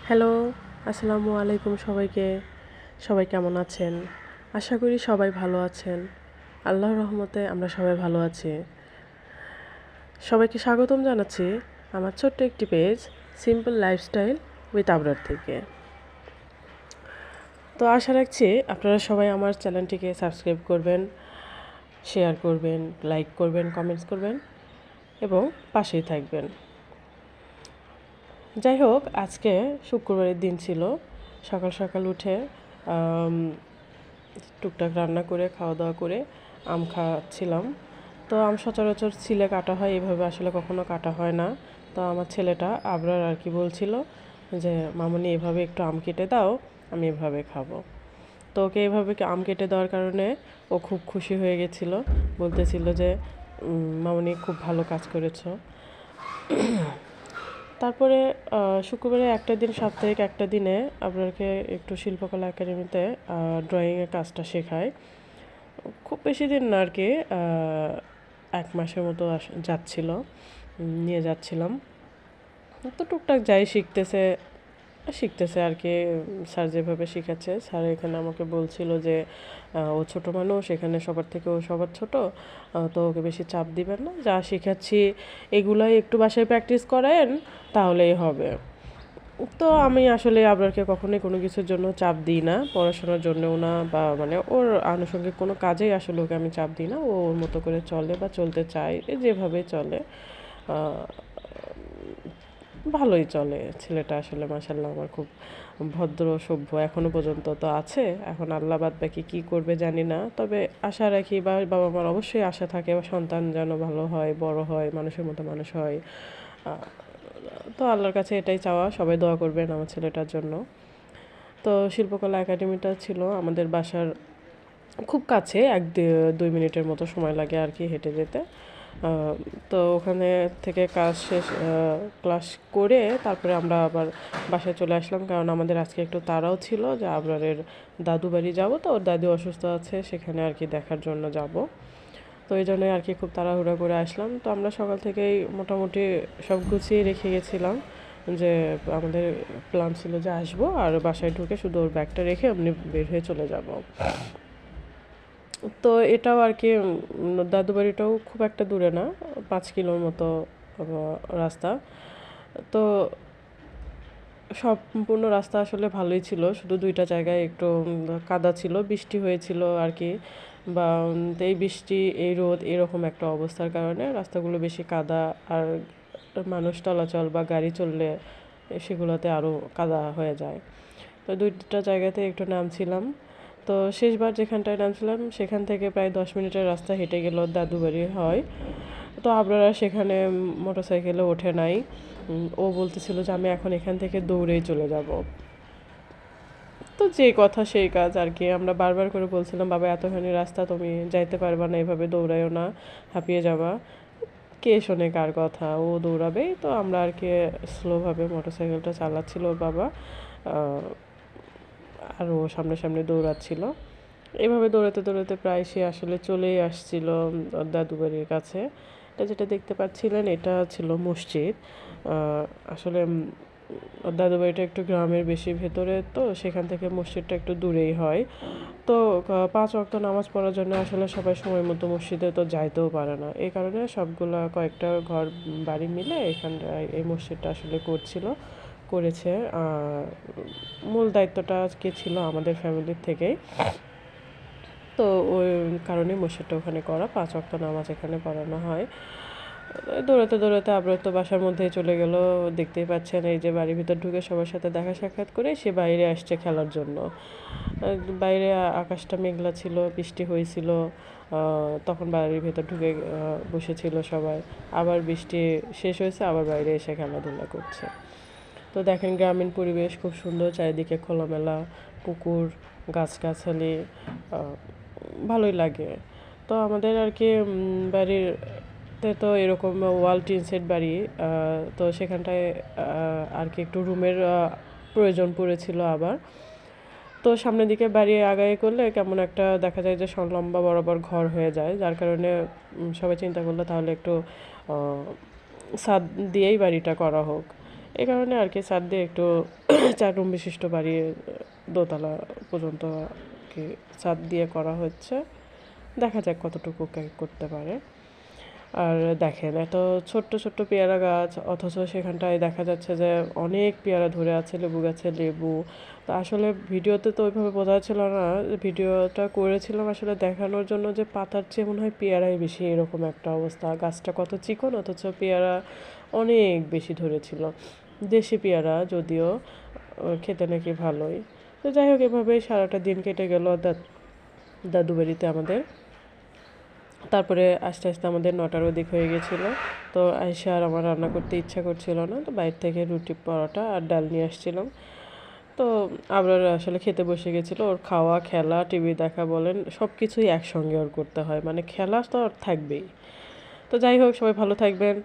Hello, আসসালামু আলাইকুম সবাইকে। সবাই কেমন আছেন? আশা করি সবাই ভালো আছেন। আল্লাহর রহমতে আমরা সবাই ভালো আছি। সবাইকে স্বাগতম জানাচ্ছি আমার ছোট্ট একটি page simple lifestyle with Abrar থেকে। তো আশা রাখছি আপনারা সবাই আমার চ্যানেলটিকে সাবস্ক্রাইব করবেন, শেয়ার করবেন, লাইক করবেন, কমেন্টস করবেন এবং পাশেই থাকবেন। যাই হোক, আজকে শুক্রবারের দিন ছিল। সকাল সকাল উঠে টুকটাক রান্না করে খাওয়া দাওয়া করে আম খাচ্ছিলাম। তো আম সচরাচর ছিলে কাটা হয়, এভাবে আসলে কখনো কাটা হয় না। তো আমার ছেলেটা আবরার আর কি বলছিল যে মামুনি এভাবে একটু আম কেটে দাও, আমি এভাবে খাবো। তো ওকে এভাবে আম কেটে দেওয়ার কারণে ও খুব খুশি হয়ে গেছিল, বলতেছিল যে মামুনি খুব ভালো কাজ করেছো। তারপরে শুক্রবারে একটা দিন, সাপ্তাহিক একটা দিনে আপনাকে একটু শিল্পকলা একাডেমিতে ড্রয়িংয়ের কাজটা শেখায়। খুব বেশি দিন না আর কি, 1 মাসের মতো নিয়ে যাচ্ছিলাম। তো টুকটাক যাই শিখতেছে শিখতেছে আর কি। স্যার যেভাবে শেখাচ্ছে, স্যার এখানে আমাকে বলছিল যে ও ছোটো মানুষ, এখানে সবার থেকে ও সবার ছোট, তো ওকে বেশি চাপ দিবেন না, যা শেখাচ্ছি এগুলাই একটু বাসায় প্র্যাকটিস করেন তাহলেই হবে। তো আমি আসলে আবরারকে কখনোই কোনো কিছুর জন্য চাপ দিই না, পড়াশোনার জন্যও না, বা মানে ওর আনুষঙ্গিক কোনো কাজেই আসলে ওকে আমি চাপ দিই না। ও ওর মতো করে চলে বা চলতে চায়, যেভাবে চলে ভালোই চলে। ছেলেটা আসলে মাশাআল্লাহ আমার খুব ভদ্র সভ্য এখনো পর্যন্ত তো আছে। এখন আল্লাহ বাদ বাকি কী করবে জানি না, তবে আশা রাখি, বা বাবা মার অবশ্যই আশা থাকে সন্তান যেন ভালো হয়, বড় হয়, মানুষের মতো মানুষ হয়। তো আল্লাহর কাছে এটাই চাওয়া, সবাই দোয়া করবেন আমার ছেলেটার জন্য। তো শিল্পকলা একাডেমিটা ছিল আমাদের বাসার খুব কাছে, 1-2 মিনিটের মতো সময় লাগে আর কি হেঁটে যেতে। তো ওখানে থেকে ক্লাস করে তারপরে আমরা আবার বাসায় চলে আসলাম, কারণ আমাদের আজকে একটু তাড়াও ছিল যে আবরারের দাদু বাড়ি যাবো, তো ওর দাদু অসুস্থ আছে, সেখানে আর কি দেখার জন্য যাব। তো এই জন্যই আর কি খুব তাড়াহুড়া করে আসলাম। তো আমরা সকাল থেকেই মোটামুটি সব গুছিয়ে রেখে গেছিলাম, যে আমাদের প্ল্যান ছিল যে আসবো আর বাসায় ঢুকে শুধু ওর ব্যাগটা রেখে এমনি বের হয়ে চলে যাব। তো এটাও আর কি দাদু বাড়িটাও খুব একটা দূরে না, 5 কিলোর মতো রাস্তা। তো সম্পূর্ণ রাস্তা আসলে ভালোই ছিল, শুধু 2টা জায়গায় একটু কাদা ছিল, বৃষ্টি হয়েছিল আর কি, বা এই বৃষ্টি এই রোদ এরকম একটা অবস্থার কারণে রাস্তাগুলো বেশি কাদা, আর মানুষ চলাচল বা গাড়ি চললে সেগুলোতে আরও কাদা হয়ে যায়। তো 2টা জায়গাতে একটু নামছিলাম। তো শেষবার যেখানটায় নামছিলাম সেখান থেকে প্রায় 10 মিনিটের রাস্তা হেঁটে গেল দাদু বাড়ি হয়। তো আপনারা সেখানে মোটরসাইকেলে ওঠে নাই। ও বলতেছিল যে আমি এখন এখান থেকে দৌড়েই চলে যাব। তো যে কথা সেই কাজ আর কি, আমরা বারবার করে বলছিলাম বাবা এতখানি রাস্তা তুমি যাইতে পারবা না, এভাবে দৌড়াইও না, হাঁপিয়ে যাবা। কে শোনে কার কথা, ও দৌড়াবেই। তো আমরা আর কি স্লোভাবে মোটরসাইকেলটা চালাচ্ছিল ওর বাবা, আর ও সামনে সামনে দৌড়াচ্ছিল। এভাবে দৌড়াতে দৌড়াতে প্রায় সে আসলে চলেই আসছিল ওর দাদু বাড়ির কাছে। এটা যেটা দেখতে পাচ্ছিলেন এটা ছিল মসজিদ। আসলে ওর দাদু বাড়িটা একটু গ্রামের বেশি ভেতরে, তো সেখান থেকে মসজিদটা একটু দূরেই হয়। তো 5 ওয়াক্ত নামাজ পড়ার জন্য আসলে সবাই সময় মতো মসজিদে তো যাইতেও পারে না, এই কারণে সবগুলা কয়েকটা ঘর বাড়ি মিলে এখানটায় এই মসজিদটা আসলে করেছে। মূল দায়িত্বটা আজকে ছিল আমাদের ফ্যামিলির থেকেই। তো ওই কারণে মসজিদটা ওখানে করা, 5 ওয়াক্ত নামাজ এখানে পড়ানো হয়। দৌড়াতে দৌড়াতে আবার তো বাসার মধ্যেই চলে গেল। দেখতেই পাচ্ছেন এই যে বাড়ির ভিতর ঢুকে সবার সাথে দেখা সাক্ষাৎ করে সে বাইরে আসছে খেলার জন্য। বাইরে আকাশটা মেঘলা ছিল, বৃষ্টি হয়েছিল। তখন বাড়ির ভেতর ঢুকে বসেছিল সবাই। আবার বৃষ্টি শেষ হয়েছে, আবার বাইরে এসে খেলাধুলা করছে। তো দেখেন গ্রামীণ পরিবেশ খুব সুন্দর, চারিদিকে খোলামেলা পুকুর, গাছগাছালি, ভালোই লাগে। তো আমাদের আর কি বাড়িতে তো এরকম ওয়াল টিন সেট বাড়ি, তো সেখানটায় আর কি একটু রুমের প্রয়োজন পড়েছিল আবার। তো সামনের দিকে বাড়ি আগায় করলে কেমন একটা দেখা যায় যে লম্বা বরাবর ঘর হয়ে যায়, যার কারণে সবাই চিন্তা করলো তাহলে একটু ছাদ দিয়েই বাড়িটা করা হোক। এই কারণে আর কি ছাদ দিয়ে একটু 4 রুম বিশিষ্ট বাড়ি, দোতলা পর্যন্ত আর কি ছাদ দিয়ে করা হচ্ছে। দেখা যাক কতটুকু করতে পারে। আর দেখেন এত ছোট্ট ছোট্ট পেয়ারা গাছ, অথচ সেখানটায় দেখা যাচ্ছে যে অনেক পেয়ারা ধরে আছে, লেবু গাছে লেবু। তো আসলে ভিডিওতে তো ওইভাবে বোঝা ছিল না, ভিডিওটা করেছিলাম আসলে দেখানোর জন্য যে পাতার চেয়ে মনে হয় পেয়ারাই বেশি, এরকম একটা অবস্থা। গাছটা কত চিকন, অথচ পেয়ারা অনেক বেশি ধরেছিল। দেশি পেয়ারা যদিও, খেতে নাকি ভালোই। তো যাই হোক, এভাবেই সারাটা দিন কেটে গেল দাদু বাড়িতে আমাদের। তারপরে আস্তে আস্তে আমাদের 9টার অধিক হয়ে গেছিলো। তো আইসা আর আমার রান্না করতে ইচ্ছা করছিল না, তো বাইরে থেকে রুটি পরোটা আর ডাল নিয়ে আসছিলাম। তো আবরার আসলে খেতে বসে গেছিলো। ওর খাওয়া, খেলা, টিভি দেখা বলেন সব কিছুই একসঙ্গে ওর করতে হয়, মানে খেলা তো আর থাকবেই। তো যাই হোক, সবাই ভালো থাকবেন।